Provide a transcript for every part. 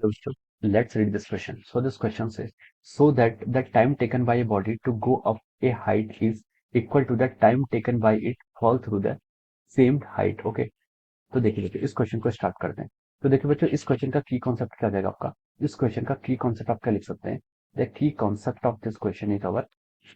Hello, so let's read this question. So this question says, so that the time taken by a body to go up a height is equal to the time taken by it fall through the same height. Okay. तो देखिए बच्चों इस question को start करते हैं। तो देखिए बच्चों इस क्वेश्चन का की कॉन्सेप्ट क्या जाएगा आपका। इस क्वेश्चन का की कॉन्सेप्ट आप क्या लिख सकते हैं। The key concept of this question is our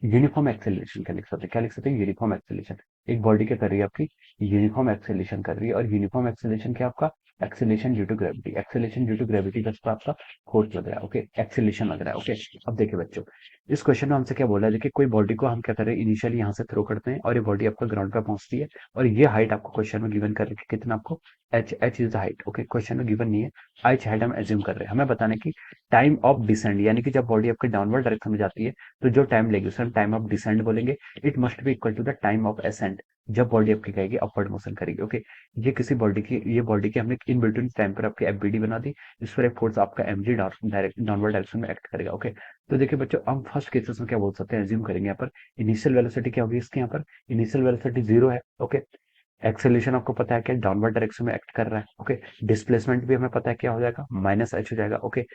uniform acceleration. क्या लिख सकते हैं यूनिफॉर्म एक्सेलरेशन। एक बॉडी क्या कर रही है आपकी, यूनिफॉर्म एक्सेलरेशन कर रही है। और यूनिफॉर्म एक्सेलरेशन क्या आपका, acceleration due to gravity. Acceleration due to gravity बस आपका फोर्स लग रहा है। ओके, एक्सेलरेशन लग रहा है। ओके, अब देखिए बच्चों इस क्वेश्चन में हमसे क्या बोला है। देखिए कोई बॉडी को हम क्या करें, इनिशियली यहाँ से थ्रो करते हैं और ये बॉडी आपका ग्राउंड पे पहुंचती है। और ये हाइट आपको क्वेश्चन में गिवन कर रखी है कितना आपको, H is the height. Okay, question में गिवन नहीं है, एच हाइट हम एज्यूम कर रहे हैं। हमें बताने की टाइम ऑफ डिसेंड, यानी कि जब बॉडी आपके डाउनवर्ड डायरेक्शन में जाती है तो जो टाइम लेगी उसे हम टाइम ऑफ डिसेंड बोलेंगे। It must be equal to the time of ascent, जब बॉडी आपकी कहेगी अपवर्ड मोशन करेगी। ओके, ये किसी बॉडी की, ये बॉडी की हमने इन बिटवीन टाइम पर आपकी एफबीडी बना दी। इस पर एक फोर्स आपका एमजी डायरेक्ट डाउनवर्ड डायरेक्शन में एक्ट करेगा। ओके, तो देखिए बच्चों हम फर्स्ट केसेस में क्या बोल सकते हैं, एज्यूम करेंगे यहाँ पर इनिशियल वेलोसिटी क्या होगी इसके, यहाँ पर इनिशियल वेलोसिटी जीरो है। ओके, एक्सेलरेशन आपको पता है क्या, डाउनवर्ड डायरेक्शन में एक्ट कर रहा है। ओके, डिस्प्लेसमेंट भी हमें पता है क्या हो जाएगा, माइनस एच हो जाएगा। ओके,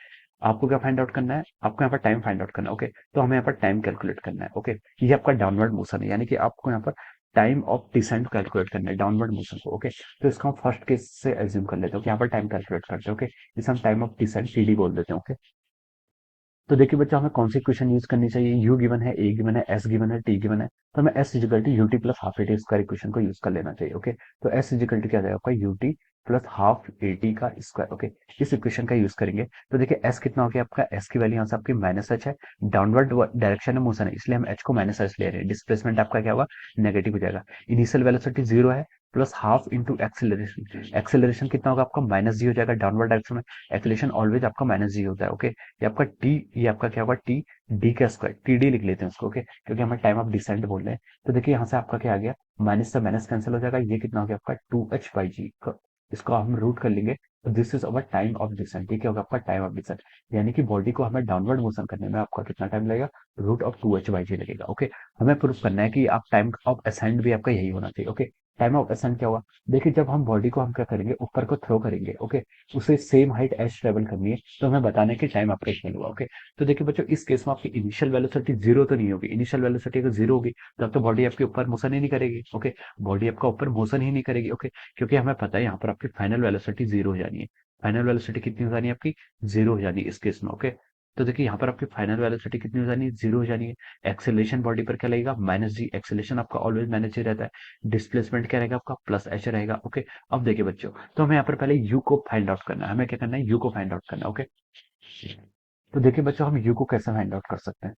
आपको क्या फाइंड आउट करना है, आपको यहाँ पर टाइम फाइंड आउट करना है। ओके, तो हमें यहाँ पर टाइम कैलकुलेट करना है। ओके, ये आपका डाउनवर्ड मोशन है, यानी कि आपको यहाँ पर टाइम ऑफ डिसेंट कैलकुलेट करना है डाउनवर्ड मोशन को। ओके, तो इसका हम फर्स्ट केस से एज्यूम कर लेते हैं कि यहाँ पर टाइम कैलकुलेट करते हैं। ओके, इसे हम टाइम ऑफ डिसेंट टीडी बोल देते हैं। ओके, तो देखिए बच्चों हमें कौन सी इक्वेशन यूज करनी चाहिए, यू गिवन है, ए गिवन है, एस गिवन है, टी गिवन है, तो हमें s is equal to u t plus half a t square equation को यूज कर लेना चाहिए। ओके, तो एस इजिकल टू क्या जाएगा आपका, यूटी प्लस हाफ एटी का स्क्वायर। ओके, इस इक्वेशन का यूज करेंगे तो देखिए एस कितना हो गया आपका, एस की वैल्यू यहाँ से आपकी माइनस एच है। डाउनवर्ड डायरेक्शन में मोशन है इसलिए हम एच को माइनस एच ले रहे हैं। डिस्प्लेसमेंट आपका क्या होगा, नेगेटिव हो जाएगा। इनिशियल वेलोसिटी जीरो है, plus half into acceleration. Acceleration कितना होगा आपका, माइनस जी हो जाएगा डाउनवर्ड डायरेक्शन में। एक्सेलरेशन ऑलवेज आपका माइनस जी होता है। ओके, ये आपका टी, ये आपका क्या होगा टी डी का स्क्वायर, टी डी लिख लेते हैं उसको। ओके, क्योंकि हमें टाइम ऑफ डिसेंट बोल रहे हैं। तो देखिए यहाँ से आपका क्या आ गया, माइनस से माइनस कैंसिल हो जाएगा। ये कितना हो गया आपका, टू एच बाई जी। इसको हम रूट कर लेंगे तो this is our time of descent. ये क्या होगा आपका, टाइम ऑफ डिसेंट, यानी कि बॉडी को हमें डाउनवर्ड मोशन करने में आपका कितना टाइम लगेगा, root of two H by G लगेगा। ओके, हमें प्रूफ करना है कि आप टाइम ऑफ असेंट भी आपका यही होना चाहिए। ओके, टाइम ऑफ असेंट क्या हुआ, देखिए जब हम बॉडी को हम क्या करेंगे, ऊपर को थ्रो करेंगे। ओके, उसे सेम हाइट एच ट्रेवल करनी है, तो हमें बताने की टाइम आपका इतना हुआ। ओके, तो देखिए बच्चों इस केस में आपकी इनिशियल वेलोसिटी जीरो तो नहीं होगी। इनिशियल वेलोसिटी अगर जीरो होगी तब तो बॉडी आपके ऊपर मोशन ही नहीं करेगी। ओके, बॉडी आपका ऊपर मोशन ही नहीं करेगी। ओके, क्योंकि हमें पता है यहाँ पर आपकी फाइनल वेलोसिटी जीरो हो जानी है। फाइनल वेलोसिटी कितनी हो जानी है आपकी, जीरो हो जानी है इस केस में। ओके, तो देखिए यहाँ पर आपकी फाइनल वेलोसिटी कितनी हो जानी है, जीरो हो जानी है। एक्सेलरेशन बॉडी पर क्या लगेगा, माइनस जी। एक्सेलरेशन आपका ऑलवेज माइनस जी रहता है। डिस्प्लेसमेंट क्या रहेगा आपका, प्लस एच रहेगा। ओके, अब देखिए बच्चों तो हमें यहाँ पर पहले यू को फाइंड आउट करना है। हमें क्या करना है, यू को फाइंड आउट करना है। ओके, तो देखिए बच्चों हम यू को कैसे फाइंड आउट कर सकते हैं,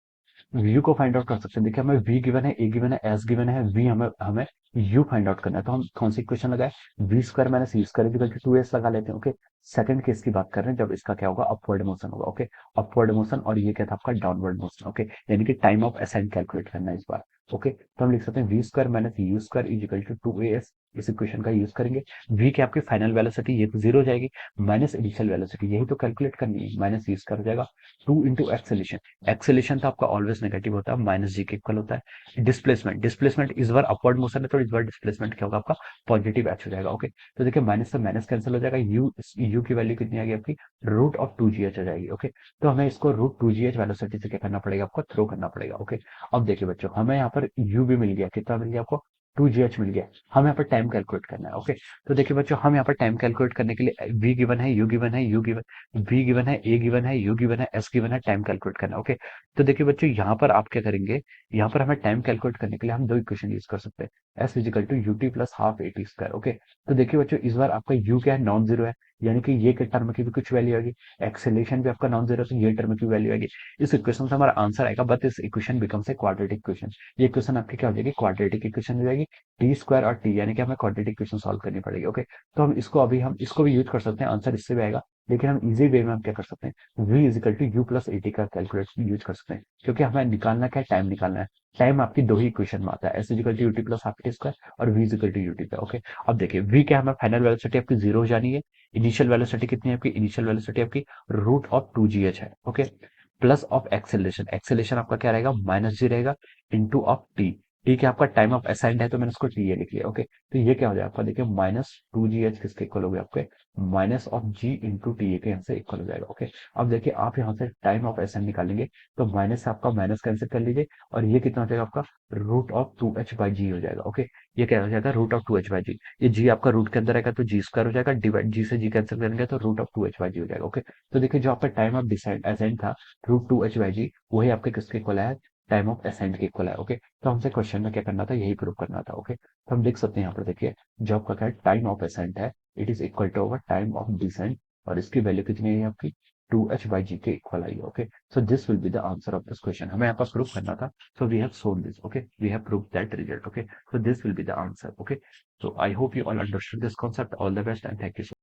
व्यू को फाइंड आउट कर सकते हैं। देखिए हमें वी गिवन है, ए गिवन है, एस गिवन है, वी हमें हमें यू फाइंड आउट करना है। तो हम कौन सी इक्वेशन लगाए, v square minus u square equal to two s लगा लेते हैं। ओके, सेकंड केस की बात कर रहे हैं जब इसका क्या होगा, अपवर्ड मोशन होगा। ओके, अपवर्ड मोशन, और ये क्या था आपका, डाउनवर्ड मोशन। ओके, यानी कि टाइम ऑफ असेंट कैलकुलेट करना है इस बार। ओके, तो हम लिख सकते हैं v square minus u square is equal to two a s. इस इक्वेशन का यूज करेंगे। वी की आपकी फाइनल वेलोसिटी ये तो जीरो हो जाएगी, माइनस इनिशियल वेलोसिटी यही तो कैलकुलेट करनी है, माइनस यू स्क्वायर हो जाएगा, टू इंटू एक्सेलेशन। एक्सेलेशन तो आपका ऑलवेज नेगेटिव होता है, माइनस जी के इक्वल होता है। डिस्प्लेसमेंट, डिस्प्लेसमेंट इस बार अपवर्ड मोशन है तो इस बार डिस्प्लेसमेंट क्या होगा आपका, पॉजिटिव एच हो जाएगा। ओके, तो देखिए माइनस से माइनस कैंसिल हो जाएगा, यू की वैल्यू कितनी आ गई आपकी, root of two G H आ जाएगी। ओके, तो हमें इसको root two G H velocity से क्या करना पड़ेगा, आपको थ्रो करना पड़ेगा। ओके, अब देखिए बच्चों हमें यहाँ पर यू भी मिल गया, कितना मिल गया आपको, टू जी एच मिल गया। हमें यहाँ पर टाइम कैलकुलेट करना है। ओके, तो देखिए बच्चों हम यहाँ पर टाइम कैलकुलेट करने के लिए वी गिवन है, यू गिवन है, यू गिवन, वी गिवन है, ए गिवन है, यू गिवन है, एस गिवन है, टाइम कैलकुलेट करना है। ओके, तो देखिए बच्चों यहाँ पर आप क्या करेंगे, यहाँ पर हमें टाइम कैलकुलेट करने के लिए हम दो इक्वेशन यूज कर सकते हैं, s is equal to u t plus half a t square. Okay, तो देखिए बच्चों इस बार आपका यू क्या है, नॉन जीरो है, यानी कि ये के टर्म की भी कुछ वैल्यू आएगी। एक्सेलेशन भी आपका नॉन जीरो, तो ये टर्म की वैल्यू आएगी। इस इक्वेशन से हमारा आंसर आएगा, बट इस equation becomes a quadratic equation. ये इक्वेशन आपकी क्या हो जाएगी, क्वाड्रेटिक इक्वेशन हो जाएगी। टी स्क्वायर और टी, यानी कि हमें क्वाड्रेटिक इक्वेशन सॉल्व करनी पड़ेगी। ओके, तो हम इसको अभी हम इसको भी यूज कर सकते हैं, आंसर इससे भी आएगा। लेकिन हम इजी वे में हम क्या कर सकते हैं, v is equal to u plus a t का कैलकुलेशन यूज कर सकते हैं, क्योंकि हमें निकालना क्या है, टाइम निकालना है। टाइम आपकी दो ही इक्वेशन में आता है, s is equal to u t plus half t square और v इजिकल टू यूटी पे। ओके, अब देखिए v क्या, हमें फाइनल वेलोसिटी आपकी जीरो हो जानी है। इनिशियल वेलोसिटी कितनी है आपकी, इनिशियल वेलोसिटी आपकी root of two G H है। Okay, plus of acceleration, acceleration आपका क्या रहेगा, माइनस जी रहेगा, इंटू ऑफ टी। ठीक है, आपका टाइम ऑफ असाइंड है तो मैंने उसको टी ए लिख लिया। ओके, तो ये क्या हो जाएगा आपका, देखिए -2gh किसके इक्वल हो गया आपके, minus of g into t a के यहाँ से इक्वल हो जाएगा। ओके, अब देखिए आप यहाँ से टाइम ऑफ असाइंड निकालेंगे तो माइनस से आपका माइनस कैंसिल कर लीजिए, और ये कितना हो जाएगा आपका, √2h/g हो जाएगा। ओके, ये क्या हो जाएगा, √2h/g। ये जी आपका रूट के अंदर आएगा तो जी स्क्वायर हो जाएगा, डिवाइड जी से जी कैंसिल करेंगे तो √2h/g हो जाएगा। ओके, तो देखिए जो आपका टाइम ऑफ असाइंड था √2h/g, वही आपके किसके इक्वल है, टाइम ऑफ असाइंड के इक्वल है। ओके, तो हमसे क्वेश्चन में क्या करना था, यही प्रूव करना था। ओके, तो हम देख सकते हैं यहाँ पर, देखिए जो आपका क्या है, टाइम ऑफ असेंट है, it is equal to our time of descent, और इसकी वैल्यू कितनी है आपकी, 2h/g के इक्वल आई है। Okay, so this will be the answer of this question, हमें यहाँ पर प्रूव करना था। So we have shown this. Okay, we have prove that result. Okay, so this will be the answer. Okay, so I hope you all understood this concept. All the best and thank you so